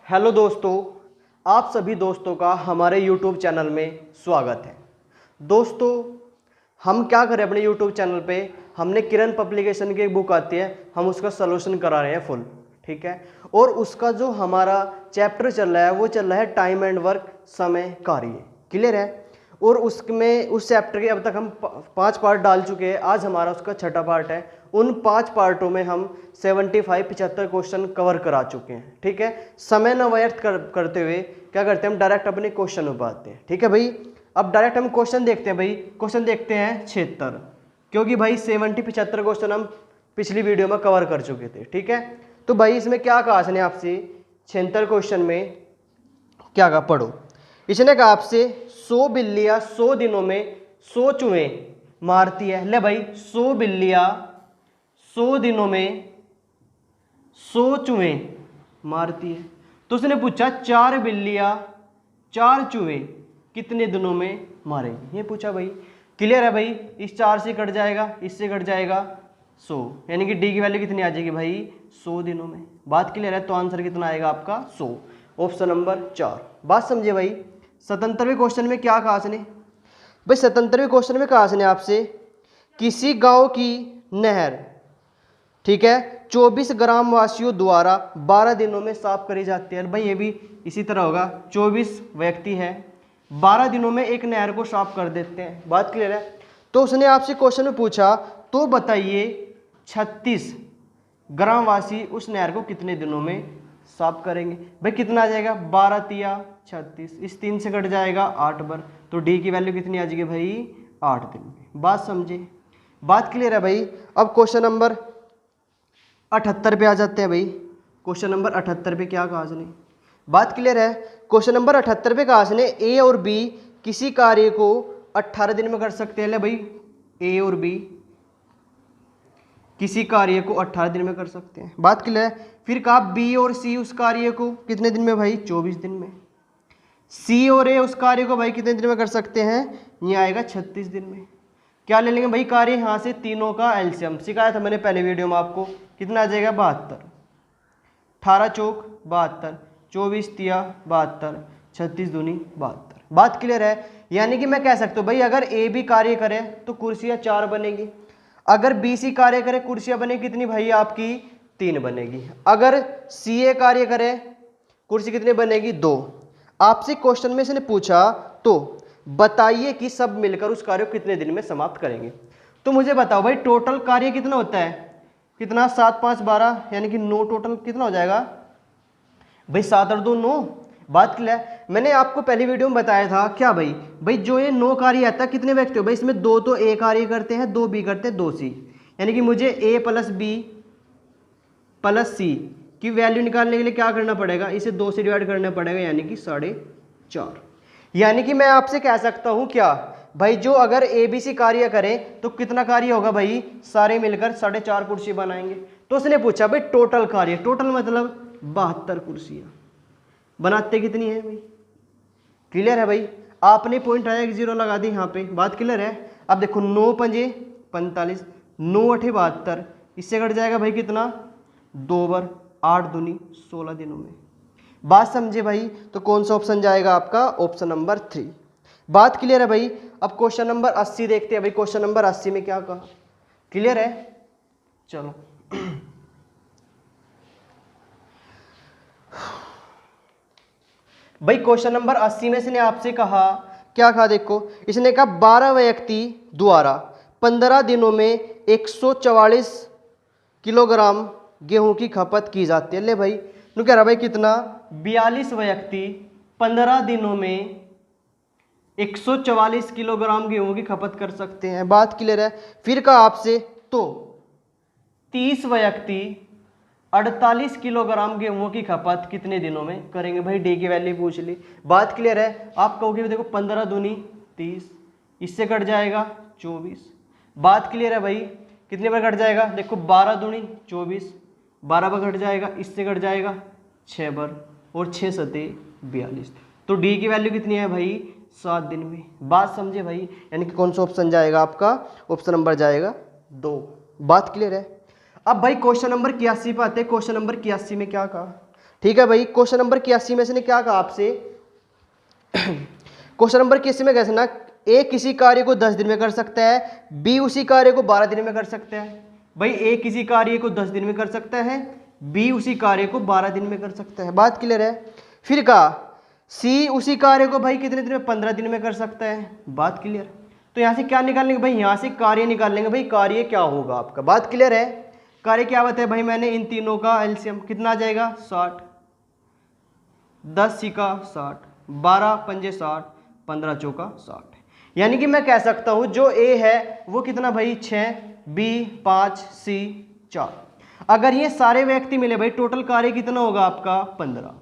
Hello दोस्तों, आप सभी दोस्तों का हमारे YouTube चैनल में स्वागत है। दोस्तों, हम क्या करें अपने YouTube चैनल पे, हमने किरण पब्लिकेशन की एक बुक आती है, हम उसका सलूशन करा रहे हैं फुल, ठीक है। और उसका जो हमारा चैप्टर चल रहा है वो चल रहा है टाइम एंड वर्क, समय कार्य। क्लियर है। और उसमें उस चैप्टर के अब तक हम 5 पार्ट डाल चुके हैं। आज हमारा उसका छठा पार्ट है। उन 5 पार्टों में हम 75 क्वेश्चन कवर करा चुके हैं, ठीक है। समय न व्यर्थ करते हुए क्या करते हैं, हम डायरेक्ट अपने क्वेश्चन में पाते हैं, ठीक है भाई। अब डायरेक्ट हम क्वेश्चन देखते हैं भाई। क्वेश्चन देखते हैं 76, क्योंकि भाई 75 क्वेश्चन हम पिछली वीडियो में कवर कर चुके थे, ठीक है। तो भाई इसमें क्या कहा इसने आपसे, 76 क्वेश्चन में क्या कहा, पढ़ो। इसने कहा आपसे 100 बिल्लियां 100 दिनों में 100 चूहे मारती है। ले भाई, 100 बिल्लियां 100 दिनों में 100 चूहे मारती है। तो उसने पूछा 4 बिल्लियां 4 चूहे कितने दिनों में मारेंगी, ये पूछा भाई। क्लियर है भाई। इस 4 से कट जाएगा, इससे कट जाएगा 100, यानी कि डी की वैल्यू कितनी आ जाएगी भाई, 100 दिनों में। बात क्लियर है। तो आंसर कितना आएगा आपका 100, ऑप्शन नंबर 4। बात समझे भाई। 77वें क्वेश्चन में क्या कहा इसने भाई, 77वें क्वेश्चन में कहा इसने आपसे, किसी गांव की नहर, ठीक है, 24 ग्रामवासियों द्वारा 12 दिनों में साफ करी जाती है। भाई ये भी इसी तरह होगा, 24 व्यक्ति हैं, 12 दिनों में एक नहर को साफ कर देते हैं। बात क्लियर है। तो उसने आपसे क्वेश्चन में पूछा, तो बताइए 36 ग्रामवासी उस नहर को कितने दिनों में साफ करेंगे। भाई कितना आ जाएगा, 12 तिया 36, इस 3 से कट जाएगा 8 बार। तो डी की वैल्यू कितनी आ जाएगी भाई, 8 दिन में। बात समझे। बात क्लियर है भाई। अब क्वेश्चन नंबर 78 पे आ जाते हैं भाई। क्वेश्चन नंबर 78 पे क्या कहा इसने, बात क्लियर है। क्वेश्चन नंबर 78 पे कहा इसने, ए और बी किसी कार्य को 18 दिन में कर सकते हैं। ले भाई, ए और बी किसी कार्य को 18 दिन में कर सकते हैं। बात क्लियर है। फिर कहा बी और सी उस कार्य को कितने दिन में भाई, 24 दिन में। सी और ए उस कार्य को भाई कितने दिन में कर सकते हैं, ये आएगा 36 दिन में। क्या ले लेंगे भाई कार्य, यहाँ से तीनों का एलसीएम सिखाया था मैंने पहले वीडियो में आपको। कितना आ जाएगा, 72, 18 चौक 72, 24 तिया 72, 36 दूनी 72। बात क्लियर है। यानी कि मैं कह सकता हूँ भाई, अगर ए बी कार्य करे तो कुर्सियाँ 4 बनेगी, अगर बी सी कार्य करे कुर्सियाँ बनेगी कितनी भाई आपकी, 3 बनेगी। अगर सी ए कार्य करे कुर्सी कितनी बनेगी, 2। आपसे क्वेश्चन में इसने पूछा, तो बताइए कि सब मिलकर उस कार्य को कितने दिन में समाप्त करेंगे। तो मुझे बताओ भाई, टोटल कार्य कितना होता है, कितना, 7 5 12, यानी कि 9 टोटल कितना हो जाएगा भाई, 7 और 2 9। बात क्लियर है। मैंने आपको पहली वीडियो में बताया था क्या भाई, जो ये 9 कार्य आता है कितने व्यक्ति हो भाई, इसमें 2 तो ए कार्य करते हैं, 2 बी करते हैं, 2 सी, यानी कि मुझे ए प्लस बी प्लस सी की वैल्यू निकालने के लिए क्या करना पड़ेगा, इसे 2 से डिवाइड करना पड़ेगा, यानी कि 4.5। यानी कि मैं आपसे कह सकता हूं क्या भाई, जो अगर ए बी सी कार्य करें तो कितना कार्य होगा भाई, सारे मिलकर 4.5 कुर्सी बनाएंगे। तो उसने पूछा भाई टोटल कार्य, टोटल मतलब 72 कुर्सियां बनाते कितनी है भाई। क्लियर है भाई। आपने पॉइंट आया कि 0 लगा दी यहाँ पे। बात क्लियर है। अब देखो 9 पंजे 45, 9 8 72, इससे कट जाएगा भाई कितना, 2 बार, 8 दूनी 16 दिनों में। बात समझे भाई। तो कौन सा ऑप्शन जाएगा आपका, ऑप्शन नंबर 3। बात क्लियर है भाई। अब क्वेश्चन नंबर 80 देखते हैं भाई। क्वेश्चन नंबर 80 में क्या कहा, क्लियर है। चलो भाई, क्वेश्चन नंबर 80 में इसने आपसे कहा, क्या कहा देखो, इसने कहा 12 व्यक्ति द्वारा 15 दिनों में 144 किलोग्राम गेहूं की खपत की जाती है। ले भाई, तो कह रहा भाई कितना, 42 व्यक्ति 15 दिनों में 144 किलोग्राम गेहूं की खपत कर सकते हैं। बात क्लियर है। फिर कहा आपसे, तो 30 व्यक्ति 48 किलोग्राम गेहूं की खपत कितने दिनों में करेंगे। भाई डी की वैल्यू पूछ ली। बात क्लियर है। आप कहोगे देखो 15 दूनी 30, इससे कट जाएगा 24। बात क्लियर है भाई। कितने बार कट जाएगा, देखो 12 दूनी 24, 12 बार कट जाएगा, इससे कट जाएगा 6 बार, और 6 सते 42। तो डी की वैल्यू कितनी है भाई, 7 दिन में। बात समझे भाई। यानी कि कौन सा ऑप्शन जाएगा आपका, ऑप्शन नंबर जाएगा 2। बात क्लियर है। अब भाई क्वेश्चन नंबर 81 पे आते हैं। क्वेश्चन नंबर 81 में क्या कहा, ठीक है भाई। क्वेश्चन नंबर 81 में इसने क्या कहा आपसे, क्वेश्चन नंबर 81 में कैसे ना, ए किसी कार्य को 10 दिन में कर सकता है, बी उसी कार्य को 12 दिन में कर सकता है। भाई ए किसी कार्य को 10 दिन में कर सकता है, बी उसी कार्य को 12 दिन में कर सकता है, बात क्लियर है। फिर कहा सी उसी कार्य को भाई कितने दिन में, 15 दिन में कर सकता है, बात क्लियर। तो यहाँ से क्या निकालेंगे भाई, यहाँ से कार्य निकालेंगे भाई, कार्य क्या होगा आपका, बात क्लियर है। कार्य क्या बताया भाई मैंने, इन तीनों का एलसीएम कितना आ जाएगा 60, 10 सिक्का 60, 12 पंजे 60, 15 चौका 60। यानी कि मैं कह सकता हूं जो ए है वो कितना भाई 6, बी 5, सी 4। अगर ये सारे व्यक्ति मिले भाई टोटल कार्य कितना होगा आपका 15,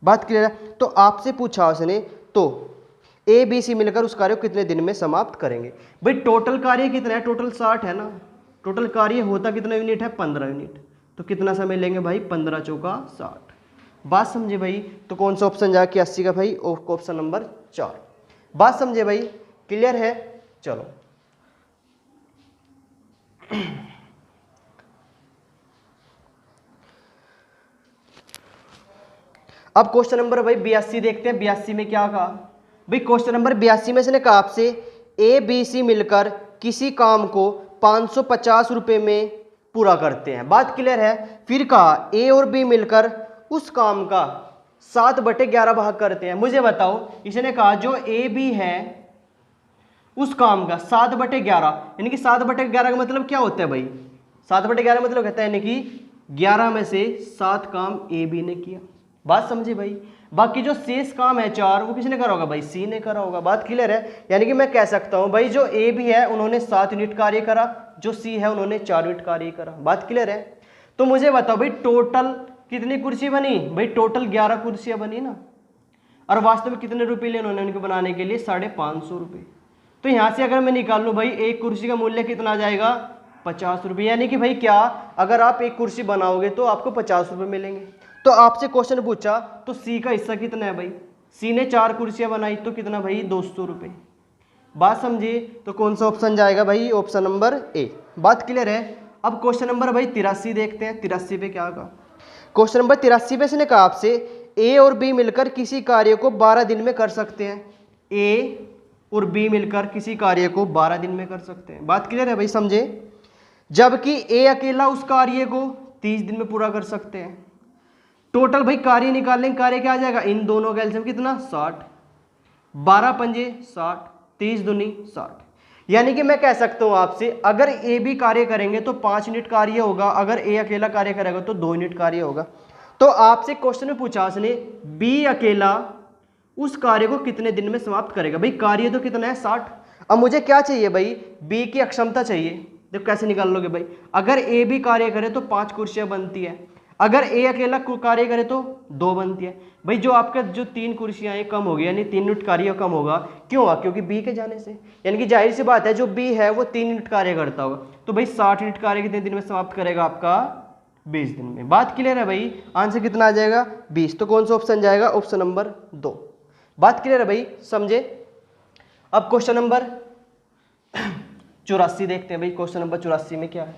बात क्लियर है। तो आपसे पूछा उसने तो ए बी सी मिलकर उस कार्य को कितने दिन में समाप्त करेंगे। भाई टोटल कार्य कितना है, टोटल 60 है ना, टोटल कार्य होता कितना यूनिट है 15 यूनिट, तो कितना समय लेंगे भाई 15 चौका 60, बात समझे भाई। तो कौन सा ऑप्शन जाके 80 का भाई, ऑप्शन नंबर 4, बात समझे भाई, क्लियर है। चलो अब क्वेश्चन नंबर भाई 82 देखते हैं। 82 में क्या कहा भाई, क्वेश्चन नंबर 82 में इसने कहा आपसे ए बी सी मिलकर किसी काम को 550 रुपए में पूरा करते हैं, बात क्लियर है। फिर कहा ए और बी मिलकर उस काम का 7/11 भाग करते हैं। मुझे बताओ, इसने कहा जो ए बी है उस काम का 7/11, यानी कि 7/11 का मतलब क्या होता है भाई, 7/11 मतलब कहता है यानी कि 11 में से 7 काम ए बी ने किया, बात समझे भाई। बाकी जो शेष काम है 4 वो किसने करा होगा भाई, सी ने करा होगा, बात क्लियर है। यानी कि मैं कह सकता हूं भाई जो ए बी है उन्होंने 7 यूनिट कार्य करा, जो सी है उन्होंने 4 यूनिट कार्य करा, बात क्लियर है। तो मुझे बताओ भाई टोटल कितनी कुर्सी बनी, भाई टोटल 11 कुर्सियां बनी ना, और वास्तव में कितने रुपए लिए उन्होंने उनको बनाने के लिए 550 रुपये। तो यहां से अगर मैं निकाल लूं भाई एक कुर्सी का मूल्य कितना आ जाएगा 50 रुपये, यानी कि भाई क्या, अगर आप एक कुर्सी बनाओगे तो आपको 50 रुपये मिलेंगे। तो आपसे क्वेश्चन पूछा तो सी का हिस्सा कितना है भाई, सी ने 4 कुर्सियां बनाई तो कितना भाई 200 रुपये, बात समझिए। तो कौन सा ऑप्शन जाएगा भाई, ऑप्शन नंबर ए, बात क्लियर है। अब क्वेश्चन नंबर भाई 83 देखते हैं। 83 पे क्या कहा, क्वेश्चन नंबर 83 पे इसने कहा आपसे ए और बी मिलकर किसी कार्य को 12 दिन में कर सकते हैं, ए और बी मिलकर किसी कार्य को 12 दिन में कर सकते हैं, बात क्लियर है भाई, समझे। जबकि ए अकेला उस कार्य को 30 दिन में पूरा कर सकते हैं। टोटल भाई कार्य निकालने, कार्य क्या आ जाएगा, इन दोनों का एलसीएम कितना 60, 12 पंजे 60, 30 दूनी 60। यानी कि मैं कह सकता हूं आपसे अगर ए बी कार्य करेंगे तो 5 यूनिट कार्य होगा, अगर ए अकेला कार्य करेगा तो 2 यूनिट कार्य होगा। तो आपसे क्वेश्चन में पूछा उसने बी अकेला उस कार्य को कितने दिन में समाप्त करेगा। भाई कार्य तो कितना है 60, अब मुझे क्या चाहिए भाई, बी की अक्षमता चाहिए। देखो कैसे निकाल लोगे भाई, अगर ए बी कार्य करे तो 5 कुर्सियां बनती है, अगर ए अकेला कार्य करे तो 2 बनती है। भाई जो आपका जो 3 कुर्सियां कम हो गई, यानी 3 यूनिट कार्य कम होगा, क्यों हुआ, क्योंकि बी के जाने से। यानी कि जाहिर सी बात है जो बी है वो 3 यूनिट कार्य करता होगा, तो भाई 60 यूनिट कार्य कितने दिन में समाप्त करेगा आपका 20 दिन में, बात क्लियर है भाई। आंसर कितना आ जाएगा 20। तो कौन सा ऑप्शन जाएगा, ऑप्शन नंबर 2, बात क्लियर है भाई, समझे। अब क्वेश्चन नंबर 84 देखते हैं भाई। क्वेश्चन नंबर 84 में क्या है,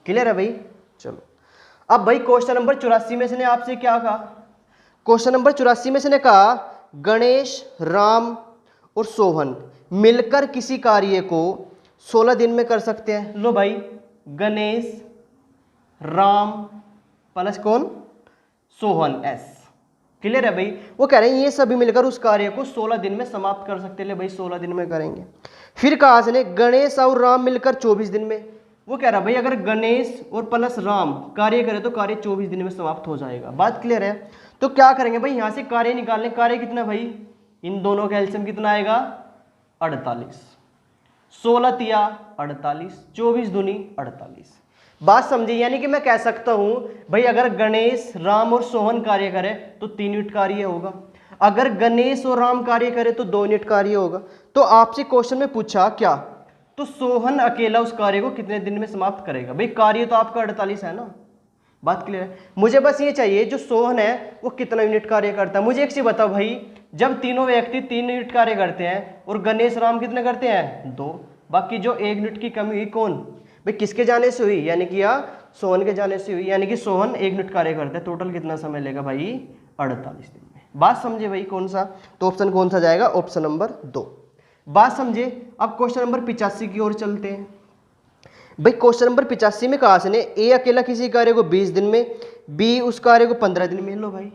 क्लियर है भाई। चलो अब भाई क्वेश्चन नंबर 84 में इसने आपसे क्या कहा, क्वेश्चन नंबर 84 में इसने कहा गणेश, राम और सोहन मिलकर किसी कार्य को 16 दिन में कर सकते हैं। लो भाई गणेश, राम प्लस कौन, सोहन एस, क्लियर है भाई। वो कह रहे हैं ये सभी मिलकर उस कार्य को 16 दिन में समाप्त कर सकते हैं। ले भाई 16 दिन में करेंगे। फिर कहा इसने गणेश और राम मिलकर 24 दिन में। वो कह रहा भाई अगर गणेश और प्लस राम कार्य करे तो कार्य 24 दिन में समाप्त हो जाएगा, बात क्लियर है। तो क्या करेंगे भाई, यहां से कार्य निकालने, कार्य कितना भाई, इन दोनों का एलसीएम कितना आएगा 48, 16 तिया 48, 24 दूनी 48, बात समझिए। यानी कि मैं कह सकता हूं भाई अगर गणेश, राम और सोहन कार्य करे तो 3 यूनिट कार्य होगा, अगर गणेश और राम कार्य करे तो 2 यूनिट कार्य होगा। तो आपसे क्वेश्चन में पूछा क्या, तो सोहन अकेला उस कार्य को कितने दिन में समाप्त करेगा। भाई कार्य तो आपका 48 है ना, बात क्लियर है। मुझे बस ये चाहिए जो सोहन है वो कितना यूनिट कार्य करता है। मुझे एक चीज बताओ भाई, जब तीनों व्यक्ति 3 यूनिट कार्य करते हैं और गणेश राम कितने करते हैं 2, बाकी जो 1 यूनिट की कमी हुई कौन भाई, किसके जाने से हुई, यानी कि सोहन के जाने से हुई, यानी कि सोहन 1 यूनिट कार्य करता है। टोटल कितना समय लेगा भाई? 48 दिन में। बात समझे भाई? कौन सा? तो ऑप्शन कौन सा जाएगा? Option number 2। बात समझे? अब क्वेश्चन नंबर 85 की ओर चलते हैं। भाई क्वेश्चन नंबर 85 में कहा ने ए अकेला किसी कार्य को 20 दिन में, बी उस कार्य को 15 दिन में। लो भाई,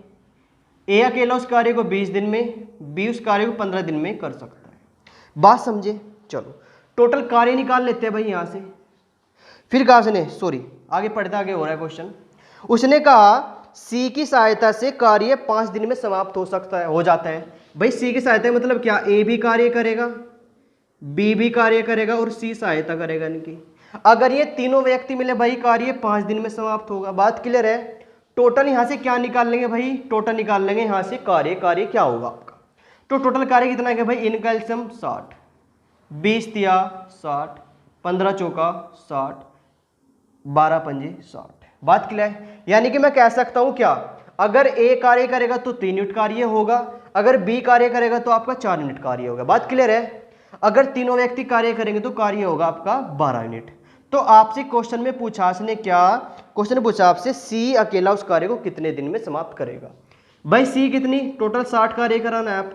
ए अकेला उस कार्य को 20 दिन में, बी उस कार्य को 15 दिन में कर सकता है। बात समझे? चलो टोटल कार्य निकाल लेते हैं भाई यहां से। फिर कहा ने, सॉरी आगे पढ़ते आगे हो रहा है क्वेश्चन। उसने कहा सी की सहायता से कार्य 5 दिन में समाप्त हो सकता है, हो जाता है। भाई सी की सहायता मतलब क्या? ए भी कार्य करेगा, बी भी कार्य करेगा और सी सहायता करेगा इनकी। अगर ये तीनों व्यक्ति मिले भाई, कार्य 5 दिन में समाप्त होगा। बात क्लियर है? टोटल यहां से क्या निकाल लेंगे भाई? टोटल निकाल लेंगे यहां से कार्य। कार्य क्या होगा आपका? तो टोटल कार्य कितना है भाई? इनका एलसीएम 60, 20 तिया 60, 15 चौका 60, 12 पंजे 60। बात क्लियर है? यानी कि मैं कह सकता हूं क्या, अगर ए कार्य करेगा तो 3 यूनिट कार्य होगा, अगर बी कार्य करेगा तो आपका 4 यूनिट कार्य होगा। बात क्लियर है? अगर तीनों व्यक्ति कार्य करेंगे तो कार्य होगा आपका 12 यूनिट। तो आपसे क्वेश्चन में पूछा इसने क्या? क्वेश्चन पूछा आपसे सी अकेला उस कार्य को कितने दिन में समाप्त करेगा। भाई सी कितनी? टोटल 60 कार्य कराना है आप।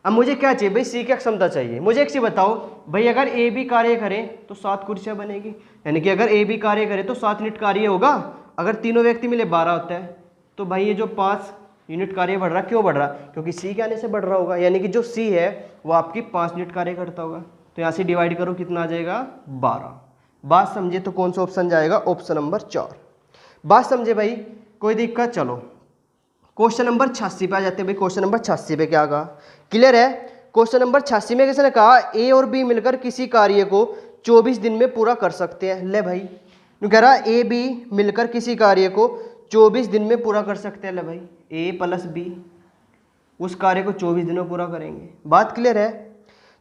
अब मुझे क्या चाहिए भाई? सी की क्षमता चाहिए। मुझे एक चीज बताओ भाई, अगर ए भी कार्य करे तो 7 कुर्सियां बनेगी, यानी कि अगर ए भी कार्य करे तो 7 यूनिट कार्य होगा। अगर तीनों व्यक्ति मिले 12 होता है, तो भाई ये जो 5 यूनिट कार्य बढ़ रहा, क्यों बढ़ रहा? क्योंकि सी के आने से बढ़ रहा होगा, यानी कि जो सी है वो आपकी 5 यूनिट कार्य करता होगा। तो यहाँ से डिवाइड करो, कितना आ जाएगा? 12। बात समझे? तो कौन सा ऑप्शन जाएगा? Option number 4। बात समझे भाई? कोई दिक्कत? चलो क्वेश्चन नंबर 86 पे आ जाते हैं भाई। क्वेश्चन नंबर 86 पे क्या कहा? क्लियर है? क्वेश्चन नंबर 86 में किसने कहा ए और बी मिलकर किसी कार्य को 24 दिन में पूरा कर सकते हैं। ले भाई, कह रहा ए बी मिलकर किसी कार्य को 24 दिन में पूरा कर सकते हैं। ले भाई, ए प्लस बी उस कार्य को 24 दिन में पूरा करेंगे। बात क्लियर है?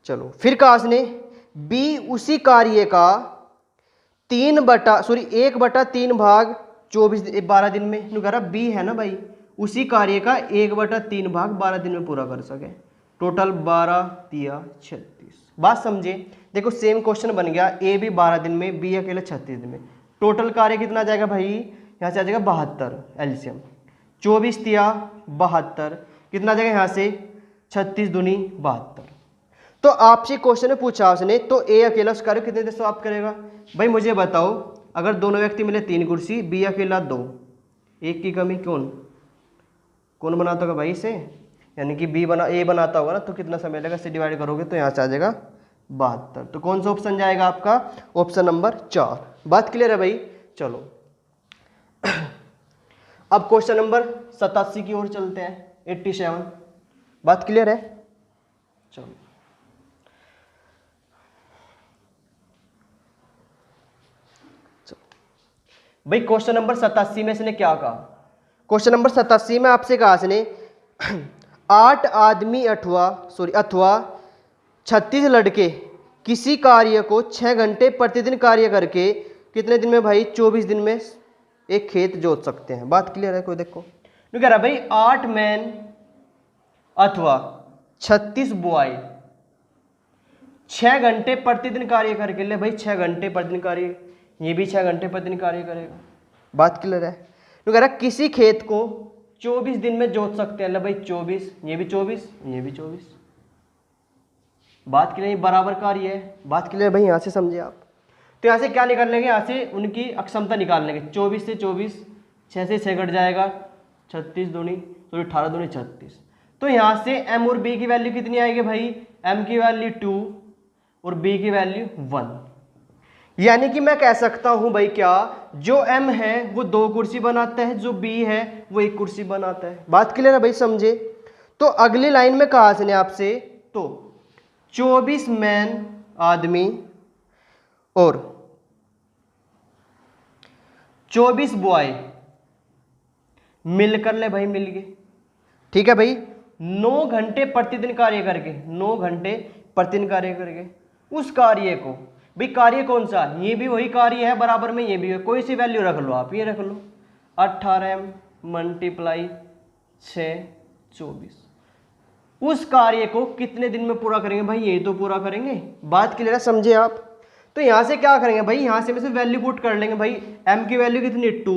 चलो फिर कहा इसने बी उसी कार्य का 1/3 भाग 12 दिन में। कह रहा बी है ना भाई, उसी कार्य का 1/3 भाग 12 दिन में पूरा कर सके। टोटल 12 तिया 36। बात समझे? देखो सेम क्वेश्चन बन गया, ए भी 12 दिन में, बी अकेले 36 दिन में। टोटल कार्य कितना आ जाएगा भाई? यहाँ से आ जाएगा 72 एलसीएम। 24 तिया 72, कितना आ जाएगा यहाँ से? 36 दूनी 72। तो आपसे क्वेश्चन में पूछा उसने, तो ए अकेला उस कार्य को कितने दिन समाप्त करेगा? भाई मुझे बताओ, अगर दोनों व्यक्ति मिले 3 कुर्सी, बी अकेला 2, एक की कमी कौन बनाता होगा भाई इसे? यानी कि ए बनाता होगा ना, तो कितना समय लगेगा? इससे डिवाइड करोगे तो यहाँ से आ जाएगा 72। तो कौन सा ऑप्शन जाएगा आपका? Option number 4। बात क्लियर है भाई? चलो अब क्वेश्चन नंबर 87 की ओर चलते हैं, 87। बात क्लियर है? चलो भाई क्वेश्चन नंबर 87 में इसने क्या कहा? क्वेश्चन नंबर 87 में आपसे कहा इसने 8 आदमी अथवा 36 लड़के किसी कार्य को 6 घंटे प्रतिदिन कार्य करके कितने दिन में भाई? 24 दिन में एक खेत जोत सकते हैं। बात क्लियर है? कोई देखो कह रहा भाई 8 मैन अथवा 36 बॉय 6 घंटे प्रतिदिन कार्य करके। ले भाई 6 घंटे प्रतिदिन कार्य, ये भी 6 घंटे प्रतिदिन कार्य करेगा। बात क्लियर है? तो कह रहा किसी खेत को 24 दिन में जोत सकते हैं। ले भाई 24, ये भी 24, ये भी 24। बात क्लियर? बराबर कार्य है। बात क्लियर भाई? यहाँ से समझे आप? तो यहाँ से क्या निकाल लेंगे? यहाँ से उनकी अक्षमता निकाल लेंगे। 24 से 24, 6 से 6 घट जाएगा, 36 दूनी तो 18 दूनी 36। तो यहाँ से m और b की वैल्यू कितनी आएगी भाई? m की वैल्यू 2 और b की वैल्यू 1। यानी कि मैं कह सकता हूं भाई क्या, जो m है वो 2 कुर्सी बनाता है, जो b है वो 1 कुर्सी बनाता है। बात क्लियर है भाई? समझे? तो अगली लाइन में कहा इसने आपसे, तो 24 मैन आदमी और 24 बॉय मिलकर, ले भाई मिल गए, ठीक है भाई, 9 घंटे प्रतिदिन कार्य करके, 9 घंटे प्रतिदिन कार्य करके उस कार्य को, भाई कार्य कौन सा? ये भी वही कार्य है, बराबर में ये भी है, कोई सी वैल्यू रख लो आप, ये रख लो 18 मल्टीप्लाई 6 24। उस कार्य को कितने दिन में पूरा करेंगे भाई? यही तो पूरा करेंगे। बात क्लियर है? समझे आप? तो यहाँ से क्या करेंगे भाई, यहाँ से में से वैल्यू पुट कर लेंगे भाई। m की वैल्यू कितनी 2,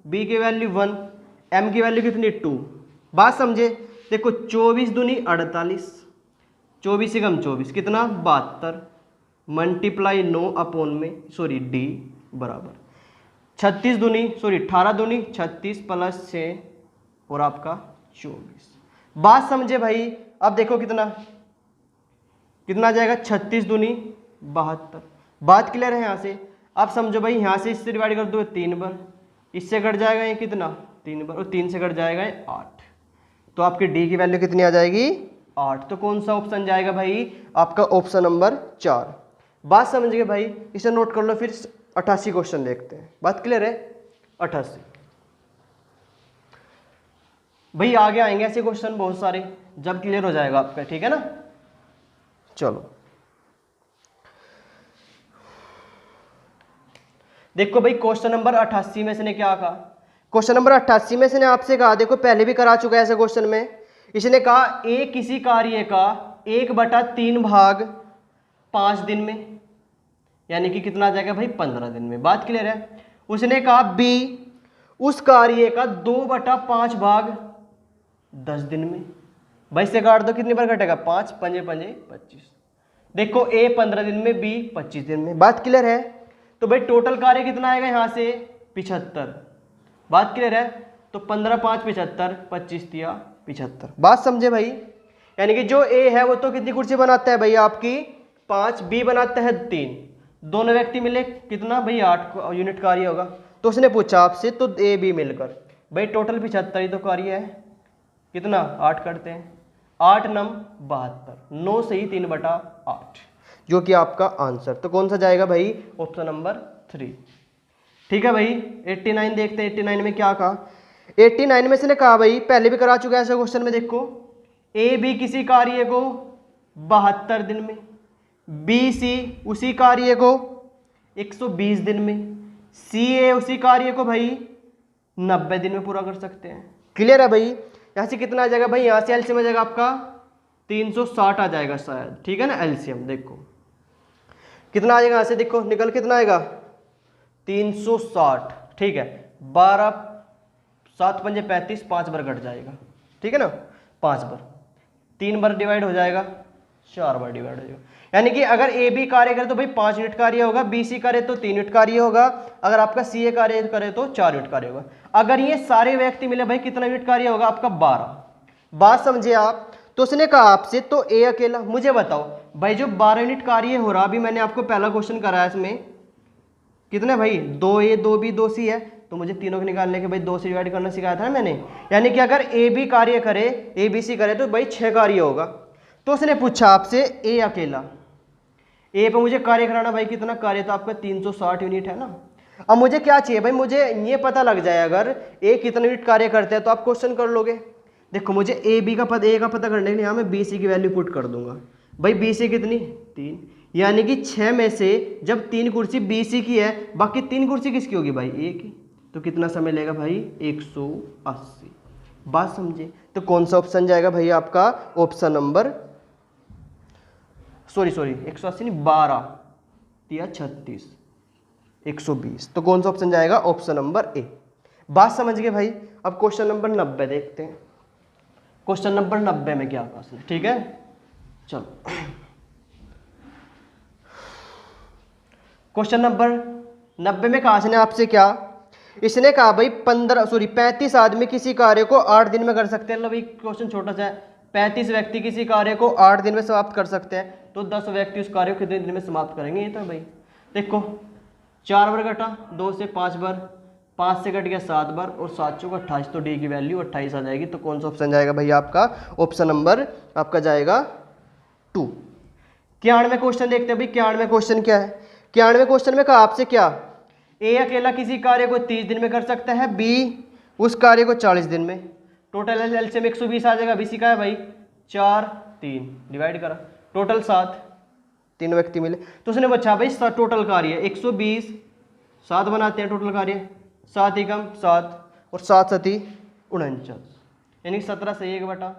b की वैल्यू 1, m की वैल्यू कितनी 2। बात समझे। देखो 24 दूनी 48, 24 से कम 24 कितना 72, मल्टीप्लाई 9 अपॉन में सॉरी डी बराबर 36 दूनी सॉरी 18 दूनी 36 प्लस 6 और आपका 24। बात समझे भाई। अब देखो कितना कितना आ जाएगा 36 दूनी 72। बात क्लियर है यहाँ से। अब समझो भाई यहाँ से इससे डिवाइड कर दो 3 बार, इससे कट जाएगा ये कितना 3 बार, और 3 से कट जाएगा ये 8। तो आपकी डी की वैल्यू कितनी आ जाएगी 8। तो कौन सा ऑप्शन जाएगा भाई, आपका ऑप्शन नंबर 4। बात समझ गए भाई, इसे नोट कर लो। फिर 88 क्वेश्चन देखते हैं। बात क्लियर है। 88 भाई आगे आएंगे ऐसे क्वेश्चन बहुत सारे जब क्लियर हो जाएगा आपका, ठीक है ना। चलो देखो भाई क्वेश्चन नंबर 88 में इसने क्या कहा। क्वेश्चन नंबर 88 में इसने आपसे कहा, देखो पहले भी करा चुका है ऐसे क्वेश्चन में। इसने कहा ए किसी कार्य का 1/3 भाग 5 दिन में, यानी कि कितना आ जाएगा भाई 15 दिन में। बात क्लियर है। उसने कहा बी उस कार्य का 2/5 भाग 10 दिन में। भाई से काट दो, कितनी बार कटेगा 5 पंजे 25। देखो ए 15 दिन में, बी 25 दिन में। बात क्लियर है। तो भाई टोटल कार्य कितना आएगा यहाँ से 75। बात क्लियर है। तो 15 5 75, 25 दिया 75। बात समझे भाई। यानी कि जो ए है वो तो कितनी कुर्सी बनाता है भाई आपकी 5, बी बनाता है 3, दोनों व्यक्ति मिले कितना भाई 8 यूनिट कार्य होगा। तो उसने पूछा आपसे तो ए बी मिलकर भाई टोटल 75 ही तो कार्य है, कितना 8 करते हैं, 8 9 72, 9 से ही 3/8 जो कि आपका आंसर। तो कौन सा जाएगा भाई ऑप्शन नंबर 3। ठीक है भाई। 89 देखते हैं। 89 में क्या कहा। 89 में इसने कहा भाई, पहले भी करा चुका है ऐसे क्वेश्चन में। देखो ए बी किसी कार्य को 72 दिन में, बी सी उसी कार्य को 120 दिन में, सी ए उसी कार्य को भाई 90 दिन में पूरा कर सकते हैं। क्लियर है भाई। यहाँ से कितना आ जाएगा भाई, यहाँ से एलसीएम आ जाएगा आपका 360 आ जाएगा शायद, ठीक है ना। एलसीएम देखो कितना आ जाएगा यहाँ से, देखो निकल कितना आएगा 360, ठीक है। 12 7 पंजे 35, 5 बार कट जाएगा, ठीक है ना। 5 बार 3 बार डिवाइड हो जाएगा, 4 बार डिवाइड हो जाएगा। यानी कि अगर ए बी कार्य करे तो भाई 5 यूनिट कार्य होगा, बी सी करे तो 3 यूनिट कार्य होगा, अगर आपका सी ए कार्य करे तो 4 यूनिट कार्य होगा। अगर ये सारे व्यक्ति मिले भाई कितना यूनिट कार्य होगा आपका 12। बात समझे आप। तो उसने कहा आपसे तो ए अकेला। मुझे बताओ भाई जो 12 यूनिट कार्य हो रहा, अभी मैंने आपको पहला क्वेश्चन कराया इसमें कितने भाई 2A 2B 2C है, तो मुझे तीनों को निकालने के भाई 2 से डिवाइड करना सिखाया था ना मैंने। यानी कि अगर ए बी कार्य करे, ए बी सी करे तो भाई 6 कार्य होगा। तो उसने पूछा आपसे ए अकेला, ए पे मुझे कार्य कराना भाई कितना कार्य, तो आपका 360 यूनिट है ना। अब मुझे क्या चाहिए भाई, मुझे ये पता लग जाए अगर ए कितना यूनिट कार्य करते हैं तो आप क्वेश्चन कर लोगे। देखो मुझे ए का पता करने के लिए यहाँ मैं बी सी की वैल्यू पुट कर दूंगा। भाई बी सी कितनी 3, यानी कि 6 में से जब 3 कुर्सी बी सी की है, बाकी 3 कुर्सी किसकी होगी भाई ए की। तो कितना समय लेगा भाई 180। बात समझे। तो कौन सा ऑप्शन जाएगा भाई आपका ऑप्शन नंबर सॉरी 180 नहीं 12 या 36 120। तो कौन सा ऑप्शन जाएगा ऑप्शन नंबर ए। बात समझ गए भाई। अब क्वेश्चन नंबर 90 देखते हैं। क्वेश्चन नंबर 90 में क्या कहा, ठीक है। चलो क्वेश्चन नंबर 90 में कहा इसने आपसे क्या, इसने कहा भाई 35 आदमी किसी कार्य को 8 दिन में कर सकते हैं। भाई क्वेश्चन छोटा सा है। 35 व्यक्ति किसी कार्य को 8 दिन में समाप्त कर सकते हैं, तो 10 व्यक्ति उस कार्य को कितने दिन में समाप्त करेंगे। ये तो भाई देखो 4 बार कटा, 2 से 5 बार, 5 से कट गया 7 बार, और 7 चौक 28, तो डी की वैल्यू 28 आ जाएगी। तो कौन सा ऑप्शन जाएगा भाई आपका ऑप्शन नंबर आपका जाएगा 2। 91 क्वेश्चन देखते हैं भाई। 91 क्वेश्चन क्या है। 91 क्वेश्चन में कहा आपसे क्या, ए अकेला किसी कार्य को 30 दिन में कर सकता है, बी उस कार्य को 40 दिन में। टोटल एलसीएम 120 आ जाएगा। बीसी का है भाई 4 3 डिवाइड करा, टोटल 7, 3 व्यक्ति मिले। तो उसने बचा भाई टोटल कार्य 120, 7 बनाते हैं टोटल कार्य, 7 एकम 7 और 7 सती 49, यानी 17 से 1/।